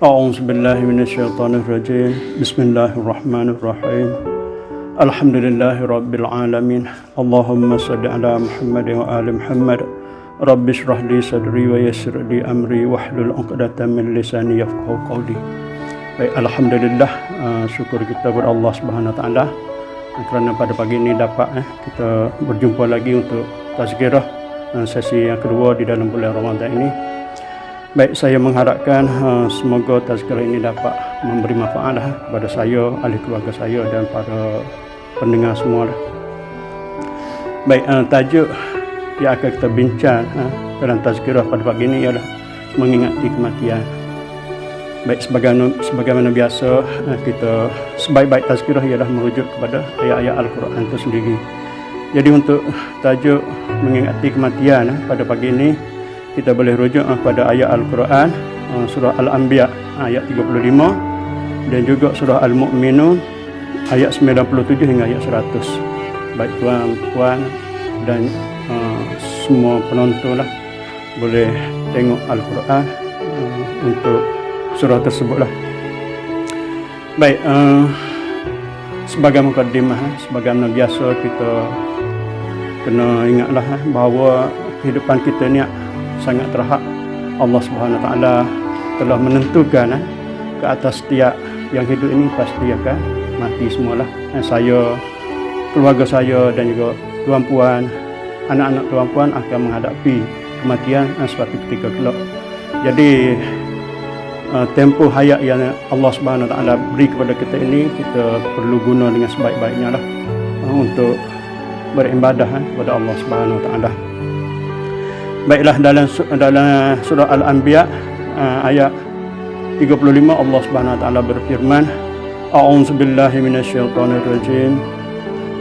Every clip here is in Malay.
أعوذ بالله من الشيطان الرجيم بسم الله الرحمن الرحيم الحمد لله رب العالمين اللهم صل على محمد وآل محمد رب اشرح لي صدري ويسر لي أمري واحلل عقدة من لساني يفقهوا قولي. Baik, alhamdulillah, syukur kita kepada Allah Subhanahu Wa Taala kerana pada pagi ini dapat kita berjumpa lagi untuk tazkirah sesi yang kedua di dalam bulan Ramadan ini. Baik, saya mengharapkan semoga tazkirah ini dapat memberi manfaat kepada saya, ahli keluarga saya dan para pendengar semua. Baik, tajuk yang akan kita bincang dalam tazkirah pada pagi ini ialah mengingati kematian. Baik, sebagaimana biasa, kita sebaik-baik tazkirah ialah merujuk kepada ayat-ayat Al-Quran itu sendiri. Jadi untuk tajuk mengingati kematian pada pagi ini, kita boleh rujuk pada ayat Al-Quran surah Al-Anbiya ayat 35 dan juga surah Al-Mu'minun ayat 97 hingga ayat 100. Baik tuan-puan dan semua penonton boleh tengok Al-Quran untuk surah tersebut Baik, sebagai mukadimah, sebagaimana biasa kita kena ingatlah bahawa kehidupan kita ni sangat terhad. Allah Subhanahu Wa Taala telah menentukan ke atas setiap yang hidup ini pasti akan mati semualah. Saya, keluarga saya dan juga tuan-puan, anak-anak tuan-puan akan menghadapi kematian suatu ketika kelak. Jadi tempoh hayat yang Allah Subhanahu Wa Taala beri kepada kita ini, kita perlu guna dengan sebaik-baiknya untuk beribadah kepada Allah Subhanahu Wa Taala. Baiklah, dalam surah Al-Anbiya ayat 35 Allah Subhanahu Wa Taala berfirman, A'udzu billahi minasyaitonir rajim.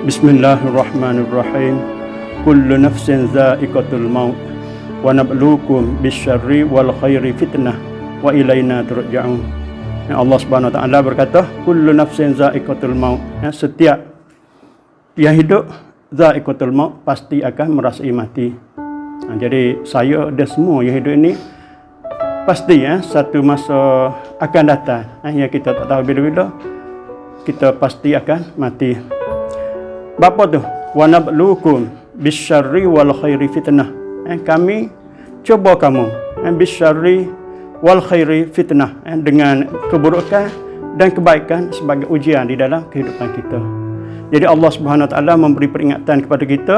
Bismillahirrahmanirrahim. Kullu nafsin dha'iqatul maut wa nabluukum bisyarri wal khairi fitnah wa ilaina turja'un. Allah Subhanahu Wa Taala berkata, kullu nafsin dha'iqatul maut. Setiap yang hidup dha'iqatul maut pasti akan merasai mati. Jadi saya dan semua yang hidup ini pasti satu masa akan datang yang kita tak tahu bila-bila kita pasti akan mati. Bapa tu wa nabluukum bisyarri wal khairi fitnah. Kami cuba kamu bisyarri wal khairi fitnah, dengan keburukan dan kebaikan sebagai ujian di dalam kehidupan kita. Jadi Allah Subhanahu Wa Taala memberi peringatan kepada kita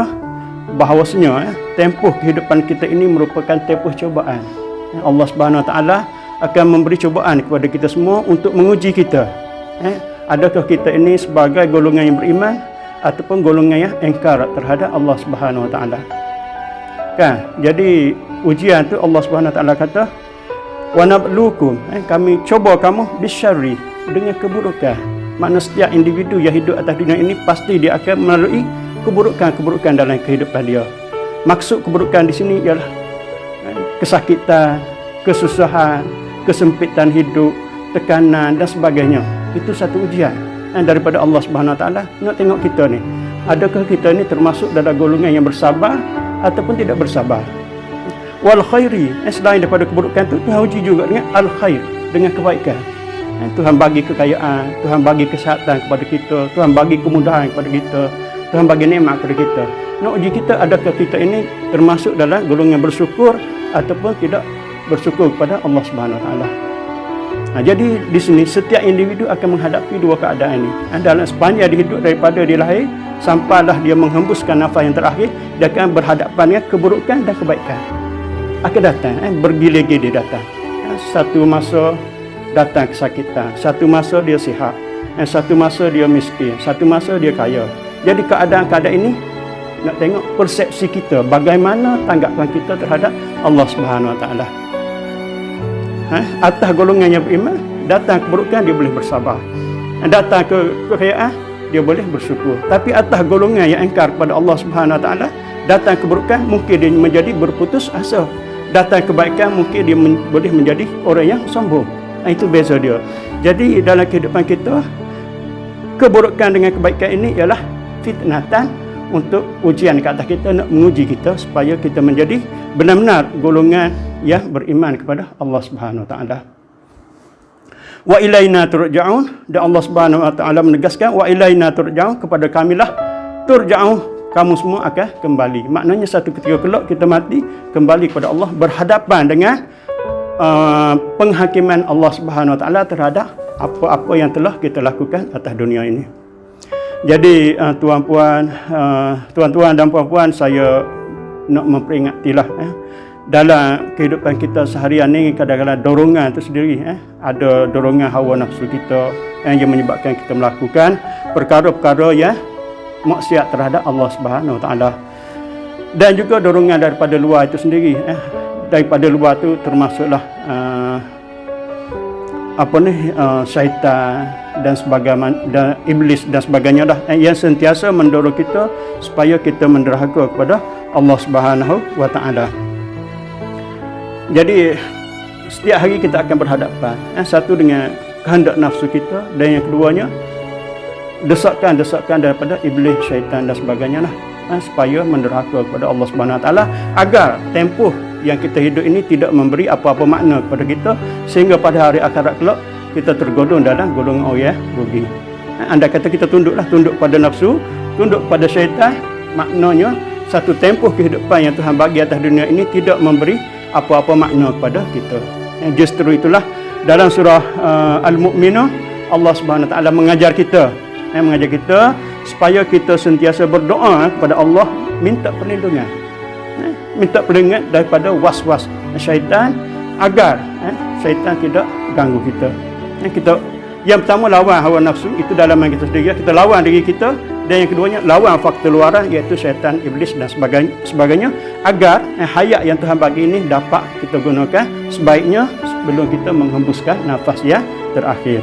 bahawasanya tempoh kehidupan kita ini merupakan tempoh cubaan. Allah Subhanahu Wa Taala akan memberi cubaan kepada kita semua untuk menguji kita. Adakah kita ini sebagai golongan yang beriman ataupun golongan yang engkar terhadap Allah Subhanahu Wa Taala. Kan? Jadi ujian tu Allah Subhanahu Wa Taala kata, wa nabluukum, kami cuba kamu bisyarri, dengan keburukan. Makna setiap individu yang hidup atas dunia ini pasti dia akan melalui keburukan dalam kehidupan dia. Maksud keburukan di sini ialah kesakitan, kesusahan, kesempitan hidup, tekanan dan sebagainya. Itu satu ujian daripada Allah Subhanahu Wa Taala. Nak tengok kita ni, adakah kita ni termasuk dalam golongan yang bersabar ataupun tidak bersabar. Wal khairi, selain daripada keburukan tu, Tuhan uji juga dengan al khair, dengan kebaikan. Tuhan bagi kekayaan, Tuhan bagi kesihatan kepada kita, Tuhan bagi kemudahan kepada kita, Tuhan bagi nikmat kepada kita. Nak uji kita, adakah kita ini termasuk dalam golongan bersyukur ataupun tidak bersyukur kepada Allah Subhanahu Wa Taala. Jadi di sini setiap individu akan menghadapi dua keadaan ini. Dalam sepanjang dia hidup, daripada dia lahir sampailah dia menghembuskan nafas yang terakhir, dia akan berhadapan dengan keburukan dan kebaikan. Akan datang, bergilir-gilir datang. Satu masa datang kesakitan, satu masa dia sihat, satu masa dia miskin, satu masa dia kaya. Jadi keadaan-keadaan ini nak tengok persepsi kita, bagaimana tanggapan kita terhadap Allah Subhanahu Wa Taala. Atas golongan yang beriman, datang keburukan dia boleh bersabar, datang kekayaan dia boleh bersyukur. Tapi atas golongan yang engkar kepada Allah Subhanahu Wa Taala, datang keburukan mungkin dia menjadi berputus asa, datang kebaikan mungkin dia boleh menjadi orang yang sombong. Itu beza dia. Jadi dalam kehidupan kita, keburukan dengan kebaikan ini ialah fitnatan, untuk ujian ke atas kita, nak menguji kita supaya kita menjadi benar-benar golongan yang beriman kepada Allah Subhanahu Wa Taala. Wa ilaina turja'un, dan Allah Subhanahu wa taala menegaskan wa ilaina turja'un, kepada kamilah turja'un, kamu semua akan kembali. Maknanya satu ketika kelak kita mati, kembali kepada Allah, berhadapan dengan penghakiman Allah Subhanahu wa taala terhadap apa-apa yang telah kita lakukan atas dunia ini. Jadi tuan-tuan dan puan-puan, saya nak memperingatlah dalam kehidupan kita seharian ni kadang-kadang dorongan itu sendiri ada dorongan hawa nafsu kita yang menyebabkan kita melakukan perkara-perkara yang maksiat terhadap Allah Subhanahu wa taala. Dan juga dorongan daripada luar itu sendiri. Daripada luar tu termasuklah syaitan dan sebagainya, dan iblis dan sebagainya dah, yang sentiasa mendorong kita supaya kita menderhaka kepada Allah Subhanahu wa taala. Jadi setiap hari kita akan berhadapan, satu dengan kehendak nafsu kita, dan yang keduanya desakan daripada iblis, syaitan dan sebagainya lah, supaya menderhaka kepada Allah Subhanahu wa taala, agar tempoh yang kita hidup ini tidak memberi apa-apa makna kepada kita, sehingga pada hari akhirat kelak kita tergodong dalam golongan orang rugi. Anda kata kita tunduk pada nafsu, tunduk pada syaitan, maknanya satu tempoh kehidupan yang Tuhan bagi atas dunia ini tidak memberi apa-apa makna kepada kita. Justru itulah dalam surah Al-Mu'minun, Allah Subhanahu wa taala mengajar kita supaya kita sentiasa berdoa kepada Allah, minta perlindungan daripada was-was syaitan, agar syaitan tidak ganggu kita. Kita yang pertama lawan hawa nafsu, itu dalaman kita sendiri, kita lawan diri kita. Dan yang keduanya lawan faktor luaran, iaitu syaitan, iblis dan sebagainya, agar hayat yang Tuhan bagi ini dapat kita gunakan sebaiknya sebelum kita menghembuskan nafas yang terakhir.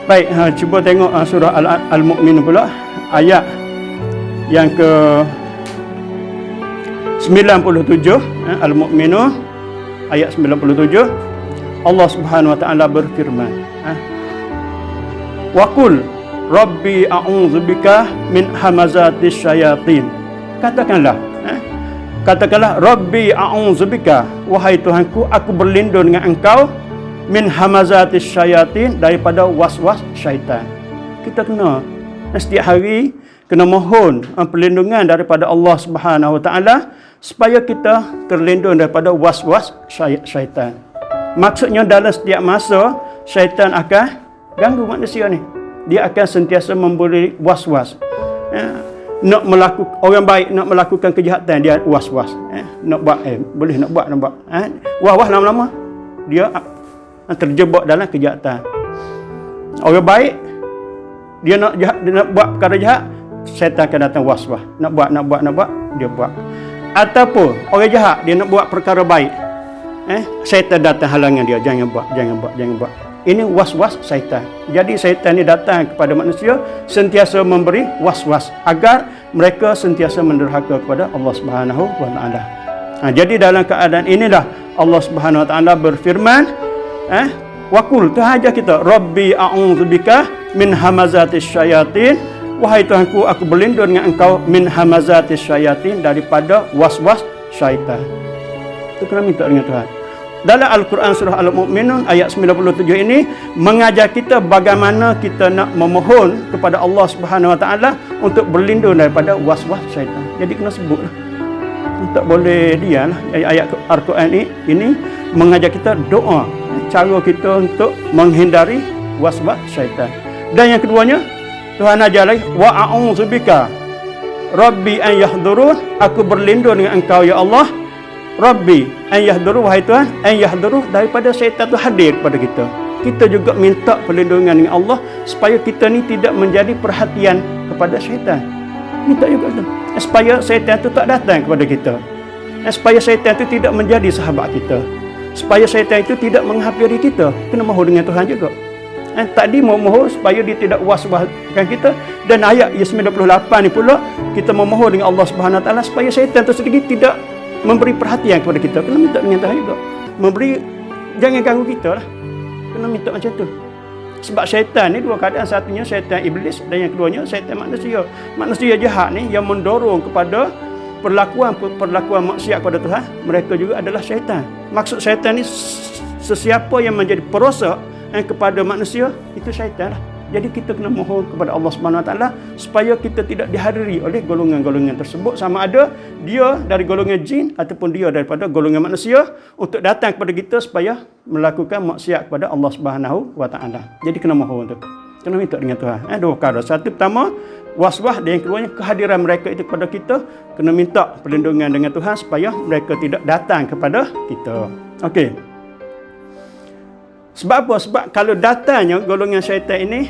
Baik, cuba tengok surah Al-Mu'min pula, ayat yang ke 97. Al-Mu'minun ayat 97. Allah Subhanahu wa taala berfirman, wa qul rabbi a'udzubika min hamazatis syayatin. Katakanlah rabbi a'udzubika, wahai Tuhanku, aku berlindung dengan engkau, min hamazatis syayatin, daripada was-was syaitan. Kita kena setiap hari kena mohon perlindungan daripada Allah Subhanahu wa taala, supaya kita terlindung daripada was-was syaitan. Maksudnya dalam setiap masa syaitan akan ganggu manusia ni. Dia akan sentiasa memberi was-was. Orang baik nak melakukan kejahatan, dia was-was. Nak buat boleh, nak buat. Wah lama-lama dia terjebak dalam kejahatan. Orang baik dia nak buat perkara jahat, syaitan akan datang was-was. Nak buat, dia buat. Ataupun orang jahat dia nak buat perkara baik, syaitan datang halangan dia, jangan buat. Ini was-was syaitan. Jadi syaitan ni datang kepada manusia sentiasa memberi was-was, agar mereka sentiasa menderhaka kepada Allah Subhanahu wa taala. Jadi dalam keadaan inilah Allah Subhanahu wa taala berfirman, wa qul, Tuhan ajar kita, rabbi a'udzubika min hamazatis syayatin, wahai Tuhanku, aku berlindung dengan engkau, min hamazatis syayatin, daripada was-was syaitan. Itu kena minta dengan Tuhan. Dalam Al-Quran surah Al-Mu'minun ayat 97 ini mengajar kita bagaimana kita nak memohon kepada Allah Subhanahu wa taala untuk berlindung daripada was-was syaitan. Jadi kena sebutlah. Tak boleh diamlah. Ayat Al-Quran ini mengajar kita doa, cara kita untuk menghindari was-was syaitan. Dan yang keduanya, Tuhan ajar lagi, wa a'udzubika rabbi an yahdurun, aku berlindung dengan engkau ya Allah, Rabbi an yahduru, wahai Tuhan, an yahduru, daripada syaitan itu hadir kepada kita. Kita juga minta perlindungan dengan Allah supaya kita ni tidak menjadi perhatian kepada syaitan. Minta juga tu, supaya syaitan itu tak datang kepada kita, supaya syaitan itu tidak menjadi sahabat kita, supaya syaitan itu tidak menghampiri kita. Kena mohon dengan Tuhan juga. Tadi mohon supaya dia tidak was-waskan kita. Dan ayat 98 ni pula kita memohon dengan Allah Subhanahu wa taala supaya syaitan itu sendiri tidak memberi perhatian kepada kita. Kena minta dengan Tuhan juga. Jangan ganggu kita lah. Kena minta macam tu. Sebab syaitan ni dua keadaan. Satunya syaitan iblis, dan yang keduanya syaitan manusia. Manusia jahat ni yang mendorong kepada perlakuan maksiat kepada Tuhan, mereka juga adalah syaitan. Maksud syaitan ni sesiapa yang menjadi perosak kepada manusia, itu syaitan lah. Jadi kita kena mohon kepada Allah Subhanahu Wa Taala supaya kita tidak dihadiri oleh golongan-golongan tersebut, sama ada dia dari golongan jin ataupun dia daripada golongan manusia, untuk datang kepada kita supaya melakukan maksiat kepada Allah Subhanahu Wa Taala. Jadi kena mohon tu. Kena minta dengan Tuhan. Dua perkara. Satu pertama, was-was, dan yang keduanya kehadiran mereka itu kepada kita, kena minta perlindungan dengan Tuhan supaya mereka tidak datang kepada kita. Okey. Sebab apa? Sebab kalau datangnya golongan syaitan ini,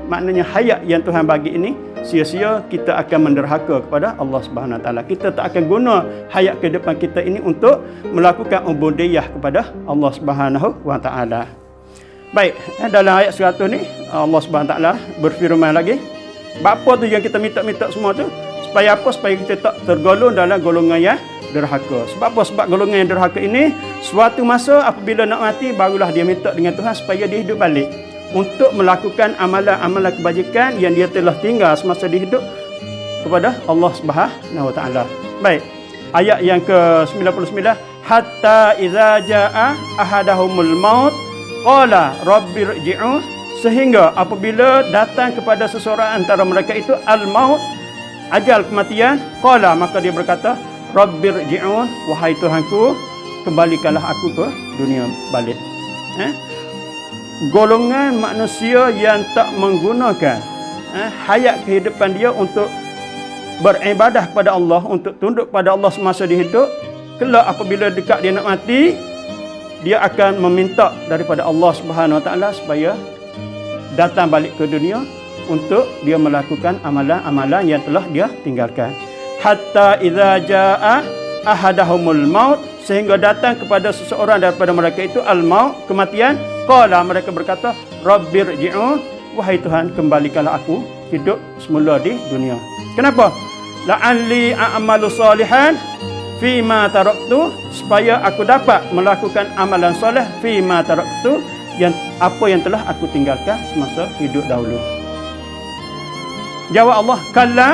maknanya hayat yang Tuhan bagi ini sia-sia, kita akan menderhaka kepada Allah Subhanahu Wa Taala. Kita tak akan guna hayat kehidupan kita ini untuk melakukan ubudiyah kepada Allah Subhanahu Wa Taala. Baik, dalam ayat 100 ni Allah Subhanahu Wa Taala berfirman lagi. Apa tu yang kita minta-minta semua tu? Supaya apa? Supaya kita tak tergolong dalam golongan yang derhaka. Sebab apa? Sebab golongan yang derhaka ini suatu masa apabila nak mati, barulah dia minta dengan Tuhan supaya dia hidup balik untuk melakukan amalan-amalan kebajikan yang dia telah tinggal semasa dia hidup kepada Allah Subhanahu Wa Taala. Baik. Ayat yang ke-99, hatta idza jaa ahadahumul maut qala rabbirji'un, sehingga apabila datang kepada seseorang antara mereka itu al-maut, ajal kematian, qala, maka dia berkata, rabbirji'un, wahai Tuhanku, kembalikanlah aku ke dunia balik. Golongan manusia yang tak menggunakan hayat kehidupan dia untuk beribadah kepada Allah, untuk tunduk pada Allah semasa dia hidup, kelak apabila dekat dia nak mati, dia akan meminta daripada Allah Subhanahu Wa Taala supaya datang balik ke dunia untuk dia melakukan amalan-amalan yang telah dia tinggalkan. Hatta idza jaa ahadahumul maut, sehingga datang kepada seseorang daripada mereka itu al-maut, kematian, qala, mereka berkata, rabbirji'un, wahai Tuhan, kembalikanlah aku hidup semula di dunia. Kenapa? La'alli a'malu salihan fima taraktu, supaya aku dapat melakukan amalan soleh fima taraktu, yang apa yang telah aku tinggalkan semasa hidup dahulu. Jawab Allah, kalla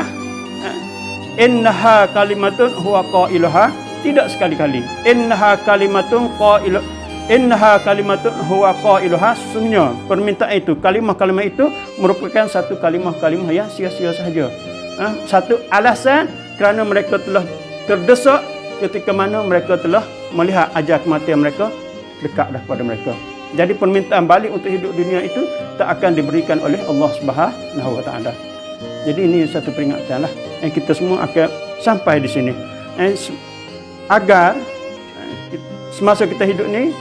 innaha kalimatun huwa qailuha, tidak sekali-kali. Innaha kalimatun huwa qailuha, sesungguhnya permintaan itu, kalimah-kalimah itu merupakan satu kalimah-kalimah yang sia-sia sahaja. Satu alasan kerana mereka telah terdesak ketika mana mereka telah melihat ajal kematian mereka dekat dah pada mereka. Jadi permintaan balik untuk hidup dunia itu tak akan diberikan oleh Allah Subhanahu Wa Taala. Jadi ini satu peringatan lah yang kita semua akan sampai di sini. Agar semasa kita hidup ni,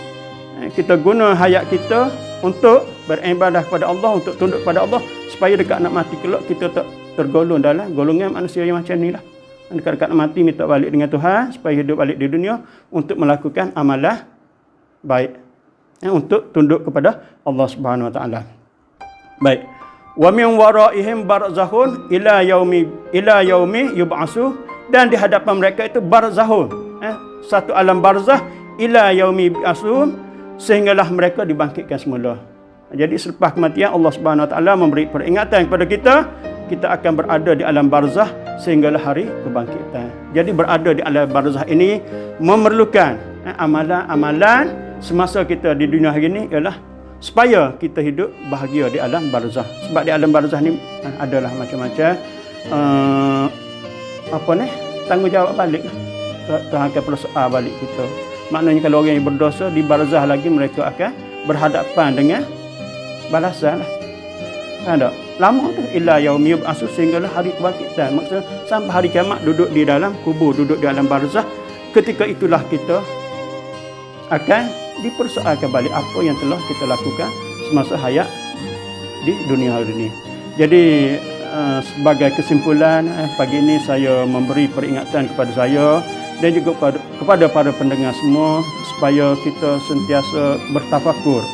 kita guna hayat kita untuk beribadah kepada Allah, untuk tunduk pada Allah, supaya dekat nak mati kelak kita tak tergolong dalam golongan manusia yang macam ni lah. Dekat-dekat nak mati minta balik dengan Tuhan supaya hidup balik di dunia untuk melakukan amalan baik, untuk tunduk kepada Allah Subhanahu Wa Taala. Baik. Wa min waraihim barzakhun ila yaumi yub'asu, dan di hadapan mereka itu barzakhun, satu alam barzah, ila yaumi yub'asun, sehinggalah mereka dibangkitkan semula. Jadi selepas kematian Allah Subhanahu Wa Taala memberi peringatan kepada kita, kita akan berada di alam barzah sehinggalah hari kebangkitan. Jadi berada di alam barzah ini memerlukan amalan-amalan semasa kita di dunia hari ini, ialah supaya kita hidup bahagia di alam barzah. Sebab di alam barzah ni adalah macam-macam tanggungjawab balik. Tuhan akan persoal balik kita. Maknanya kalau orang yang berdosa di barzah lagi, mereka akan berhadapan dengan balasan lah. Ada lama tu, ila yaumi yub'asu, sehinggalah hari kebangkitan. Maksudnya sampai hari kiamat duduk di dalam kubur, duduk di alam barzah. Ketika itulah kita akan dipersoalkan balik apa yang telah kita lakukan semasa hayat di dunia hari ini. Jadi sebagai kesimpulan, pagi ini saya memberi peringatan kepada saya dan juga kepada para pendengar semua, supaya kita sentiasa bertafakur,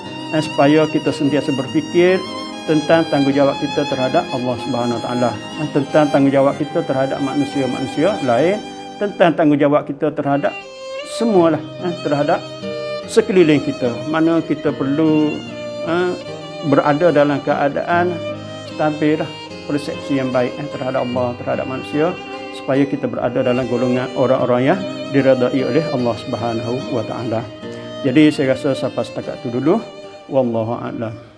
supaya kita sentiasa berfikir tentang tanggungjawab kita terhadap Allah Subhanahu Wa Taala, tentang tanggungjawab kita terhadap manusia-manusia lain, tentang tanggungjawab kita terhadap semualah, terhadap sekeliling kita. Mana kita perlu berada dalam keadaan stabil, persepsi yang baik terhadap Allah, terhadap manusia, supaya kita berada dalam golongan orang-orang yang diredai oleh Allah Subhanahu Wa Taala. Jadi saya rasa sampai setakat itu dulu. Wallahu a'lam.